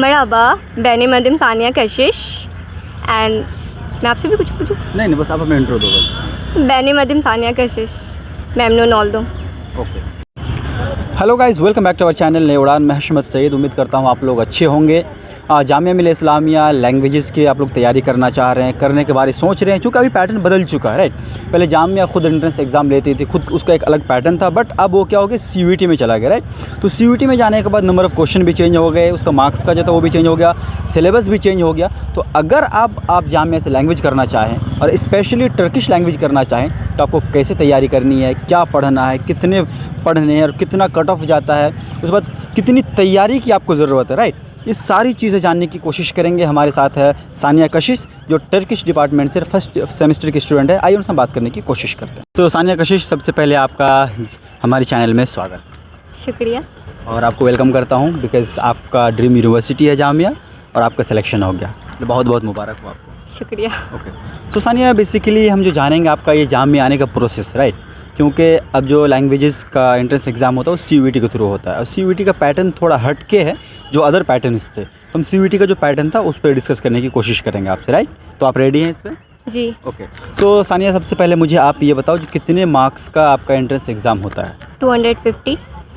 मरहबा, बैनी मदिम सानिया कशिश एंड मैं आपसे भी कुछ पूछूं? नहीं बस आप अपना इंट्रो दो बस। बैनी मदिम सानिया कशिश, मेमनून ऑल्दो। Okay. Hello guys, welcome back to our channel नए उड़ान। मैं हशमत सईद। उम्मीद करता हूँ आप लोग अच्छे होंगे। जामिया मिल्लिया इस्लामिया लैंग्वेजेस की आप लोग तैयारी करना चाह रहे हैं, करने के बारे सोच रहे हैं, क्योंकि अभी पैटर्न बदल चुका है, राइट। पहले जामिया खुद एंट्रेंस एग्ज़ाम लेती थी, खुद उसका एक अलग पैटर्न था, बट अब वो क्या हो गया, CUET में चला गया, राइट। तो CUET में जाने के बाद नंबर ऑफ़ क्वेश्चन भी चेंज हो गए, उसका मार्क्स का जो था वो भी चेंज हो गया, सिलेबस भी चेंज हो गया। तो अगर आप जामिया से लैंग्वेज करना चाहें और स्पेशली टर्किश लैंग्वेज करना चाहें तो आपको कैसे तैयारी करनी है, क्या पढ़ना है, कितने पढ़ने हैं और कितना कट ऑफ जाता है, उसके बाद कितनी तैयारी की आपको ज़रूरत है, राइट। ये सारी चीज़ें जानने की कोशिश करेंगे। हमारे साथ है सानिया कशिश, जो टर्किश डिपार्टमेंट से फर्स्ट सेमेस्टर की स्टूडेंट है। आइए उनसे बात करने की कोशिश करते हैं। तो सानिया कशिश, सबसे पहले आपका हमारे चैनल में स्वागत। शुक्रिया। और आपको वेलकम करता हूँ बिकॉज़ आपका ड्रीम यूनिवर्सिटी है जामिया और आपका सिलेक्शन हो गया, बहुत बहुत मुबारक हो आपको। शुक्रिया। ओके। सो सानिया, बेसिकली हम जो जानेंगे आपका ये जामिया आने का प्रोसेस, राइट। क्योंकि अब जो लैंग्वेजेस का एंट्रेंस एग्ज़ाम होता है वो CUET के थ्रू होता है, और CUET का पैटर्न थोड़ा हट के है जो अदर पैटर्न्स थे। तो हम CUET का जो पैटर्न था उस पर डिस्कस करने की कोशिश करेंगे आपसे, राइट। तो आप रेडी हैं इस पर? जी। ओके। सो सानिया, सबसे पहले मुझे आप ये बताओ, जो कितने मार्क्स का आपका एंट्रेंस एग्ज़ाम होता है? 250।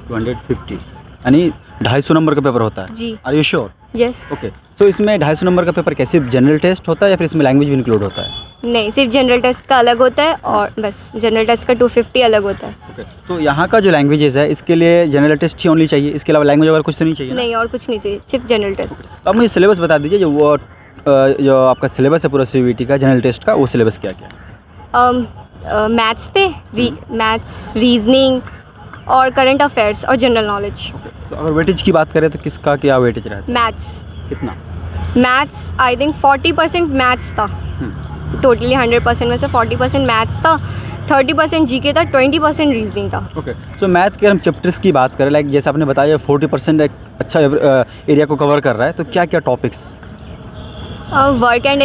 250 यानी 250 नंबर का पेपर होता है? जी। Are you sure? Yes. Okay. So इसमें 250 नंबर का पेपर कैसे, जनरल टेस्ट होता है या फिर इसमें लैंग्वेज भी इंक्लूड होता है? नहीं, सिर्फ जनरल टेस्ट का अलग होता है और बस जनरल टेस्ट का 250 अलग होता है। ओके। तो यहाँ का जो लैंग्वेजेस है इसके लिए जनरल टेस्ट ही ओनली चाहिए, इसके अलावा लैंग्वेज वगैरह कुछ तो नहीं चाहिए ना? नहीं, और कुछ नहीं चाहिए, सिर्फ जनरल टेस्ट। तो आप मुझे सिलेबस बता दीजिए, जो आपका सिलेबस है पूरा CUET का जनरल टेस्ट का, वो सिलेबस क्या क्या है? मैथ्स थे, मैथ्स, रीजनिंग और करंट अफेयर्स और जनरल नॉलेज। तो अगर वेटेज की बात करें तो किसका क्या वेटेज रहता है? मैथ्स। कितना? मैथ्स आई थिंक 40% मैथ्स था। टोटली 100% में से 40% मैथ्स था, 30% GK था, 20% रीजनिंग था। ओके। सो मैथ के हम चैप्टर्स की बात करें, लाइक जैसे आपने बताया 40% एक अच्छा एरिया को कवर कर रहा है, तो क्या क्या टॉपिक्स? वर्क एंड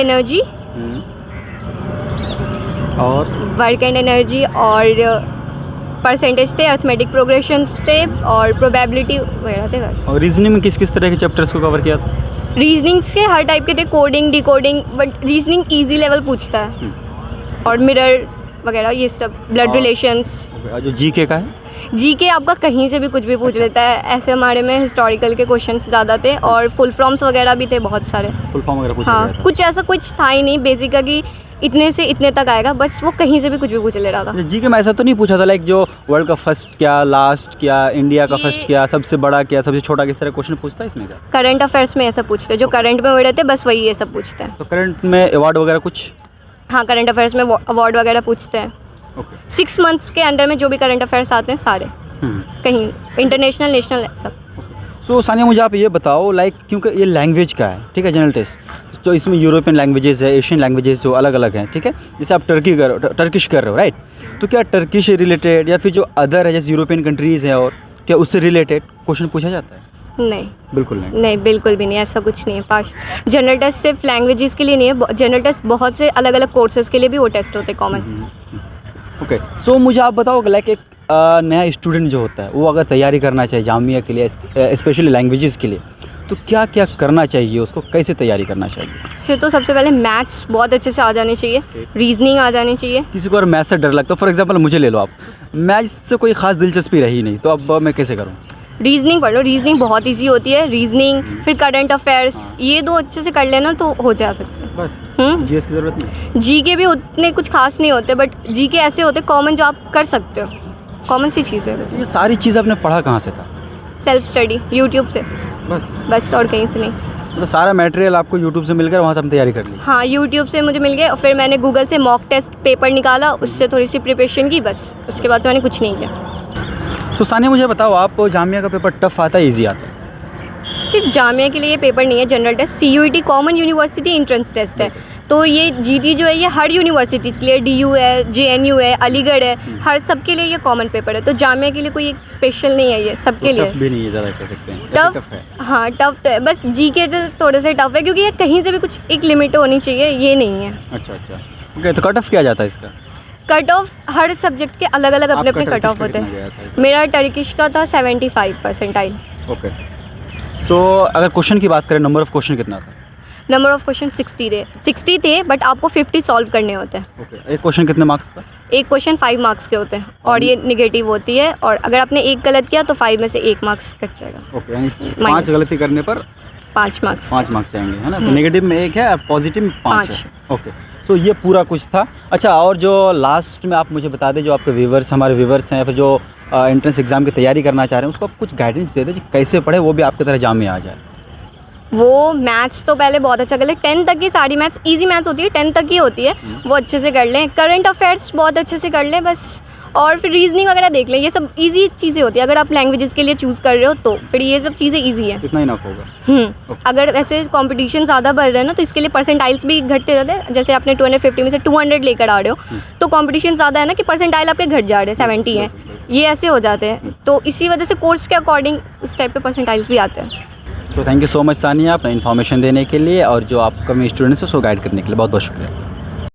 एनर्जी और परसेंटेज थे, अर्थमेटिक प्रोग्रेशंस थे और प्रोबेबिलिटी वगैरह थे बस। और रीजनिंग में किस किस तरह के चैप्टर्स को कवर किया था? रीजनिंग से हर टाइप के थे, coding, decoding, but reasoning easy level पूछता है और मिरर वगैरह ये सब, ब्लड रिलेशंस। जो GK का है? GK आपका कहीं से भी कुछ भी पूछ लेता है, ऐसे हमारे में हिस्टोरिकल के क्वेश्चंस ज़्यादा थे और फुल फॉर्म्स वगैरह भी थे बहुत सारे। फुल फॉर्म वगैरह पूछ हाँ, लिया था? कुछ ऐसा कुछ था ही नहीं बेसिक का कि इतने से इतने तक आएगा, बस वो कहीं से भी कुछ भी पूछ ले रहा था। GK में ऐसा तो नहीं पूछा था लाइक जो वर्ल्ड का फर्स्ट क्या, लास्ट क्या, इंडिया का फर्स्ट क्या, सबसे बड़ा क्या, सबसे छोटा, किस तरह क्वेश्चन पूछता है इसमें क्या? करंट अफेयर्स में ऐसा पूछते हैं, जो करंट में हो रहे थे बस वही ये सब पूछते हैं। तो करंट में अवार्ड वगैरह कुछ? हाँ, करंट अफेयर्स में अवार्ड वगैरह पूछते हैं। ओके। 6 मंथ्स के अंदर में जो भी करंट अफेयर्स आते हैं सारे, कहीं इंटरनेशनल, नेशनल सब। सो सानिया, मुझे आप ये बताओ, लाइक क्योंकि ये लैंग्वेज का है, ठीक है, जनरल टेस्ट, तो इसमें यूरोपियन लैंग्वेजेस है, एशियन लैंग्वेजेस जो अलग अलग हैं, ठीक है। जैसे आप टर्किश कर रहे हो, राइट। तो क्या टर्किश से रिलेटेड या फिर जो अदर है जैसे यूरोपियन कंट्रीज़ हैं, और क्या उससे रिलेटेड क्वेश्चन पूछा जाता है? नहीं, बिल्कुल नहीं। नहीं, बिल्कुल भी नहीं, ऐसा कुछ नहीं है। पास जनरल टेस्ट सिर्फ लैंग्वेजेस के लिए नहीं है, जनरल टेस्ट बहुत से अलग अलग कोर्सेज के लिए भी वो टेस्ट होते हैं कॉमन। ओके। सो मुझे आप बताओ, लाइक एक नया स्टूडेंट जो होता है वो अगर तैयारी करना चाहिए जामिया के लिए, स्पेशली लैंग्वेजेस के लिए, तो क्या क्या करना चाहिए, उसको कैसे तैयारी करना चाहिए? से तो सबसे पहले मैथ्स बहुत अच्छे से आ जानी चाहिए, रीजनिंग आ जानी चाहिए। किसी को अगर मैथ से डर लगता है, फॉर एग्जांपल मुझे ले लो आप, मैथ से कोई ख़ास दिलचस्पी रही नहीं, तो अब मैं कैसे करूँ? रीजनिंग पढ़ लो, रीजनिंग बहुत इजी होती है। रीजनिंग, फिर करंट अफेयर्स, ये दो अच्छे से कर लेना तो हो जा सकता है बस। हम्म। GS की ज़रूरत नहीं? GK भी उतने कुछ खास नहीं होते, बट GK ऐसे होते कॉमन जो आप कर सकते हो, कॉमन सी चीज़ें। तो ये सारी चीज़ आपने पढ़ा कहाँ से था? सेल्फ स्टडी, यूट्यूब से बस और कहीं से नहीं। तो सारा मटेरियल आपको यूट्यूब से मिलकर वहाँ से हम तैयारी कर ली? हाँ, यूट्यूब से मुझे मिल गया और फिर मैंने गूगल से मॉक टेस्ट पेपर निकाला, उससे थोड़ी सी प्रिपरेशन की, बस उसके बाद से मैंने कुछ नहीं किया। तो सानिया, मुझे बताओ, आप जामिया का पेपर टफ आता है, ईजी आता है? सिर्फ जामिया के लिए ये पेपर नहीं है, general test CUET common university entrance test है। तो ये GT जो है ये हर यूनिवर्सिटीज़ के लिए, DU है, JNU है, अलीगढ़ है, हर सब के लिए ये कॉमन पेपर है। तो जामिया के लिए कोई एक स्पेशल नहीं है, ये सबके लिए। टफ भी नहीं है, ज़्यादा कह सकते हैं टफ है। हाँ, टफ तो है, बस GK जो थोड़े से टफ है क्योंकि ये कहीं से भी कुछ एक लिमिट होनी चाहिए, ये नहीं है। अच्छा। ओके। तो कट ऑफ क्या जाता है इसका? कट ऑफ हर सब्जेक्ट के अलग अलग अपने कट ऑफ होते हैं। मेरा टर्किश का था 75 परसेंटाइल। ओके। सो अगर क्वेश्चन की बात करें, नंबर ऑफ़ क्वेश्चन कितना था? नंबर ऑफ क्वेश्चन 60 थे बट आपको 50 सॉल्व करने होते हैं। ओके, एक क्वेश्चन कितने मार्क्स का? एक क्वेश्चन 5 मार्क्स के होते हैं और ये निगेटिव होती है, और अगर आपने एक गलत किया तो 5 में से 1 मार्क्स कट जाएगा। ओके, यानी Minus. 5 गलती करने पर 5 मार्क्स। 5 मार्क्स जाएंगे, है ना? तो नेगेटिव में 1 है और पॉजिटिव में 5 5। है। ओके, सो ये पूरा कुछ था। अच्छा, और जो लास्ट में आप मुझे बता दें, जो आपके व्यूवर्स, हमारे व्यूवर्स हैं या फिर जो एंट्रेंस एग्ज़ाम की तैयारी करना चाह रहे हैं, उसको आप कुछ गाइडेंस दे दें कि कैसे पढ़े वो भी आपकी तरह जामिया आ जाए। वो मैथ्स तो पहले बहुत अच्छा कर ले, 10 तक की सारी मैथ्स, इजी मैथ्स होती है 10 तक की होती है, वो अच्छे से कर लें। करंट अफेयर्स बहुत अच्छे से कर लें बस, और फिर रीजनिंग वगैरह देख लें, ये सब इजी चीज़ें होती है। अगर आप लैंग्वेजेस के लिए चूज़ कर रहे हो तो फिर ये सब चीज़ें इजी हैं। कितना इनफ होगा? अगर ऐसे कंपटीशन ज़्यादा बढ़ रहे हैं ना, तो इसके लिए परसेंटाइल्स भी घटते जाते हैं। जैसे आपने 250 में से 200 लेकर आ रहे हो, तो कंपटीशन ज़्यादा है ना कि परसेंटाइल आपके घट जा रहे हैं, 70 हैं, ये ऐसे हो जाते हैं। तो इसी वजह से कोर्स के अकॉर्डिंग उस टाइप पे परसेंटाइल्स भी आते हैं। तो thank you so much Sania, अपना इन्फॉर्मेशन देने के लिए और जो आप कमी स्टूडेंट्स हैं उसको गाइड करने के लिए बहुत बहुत शुक्रिया।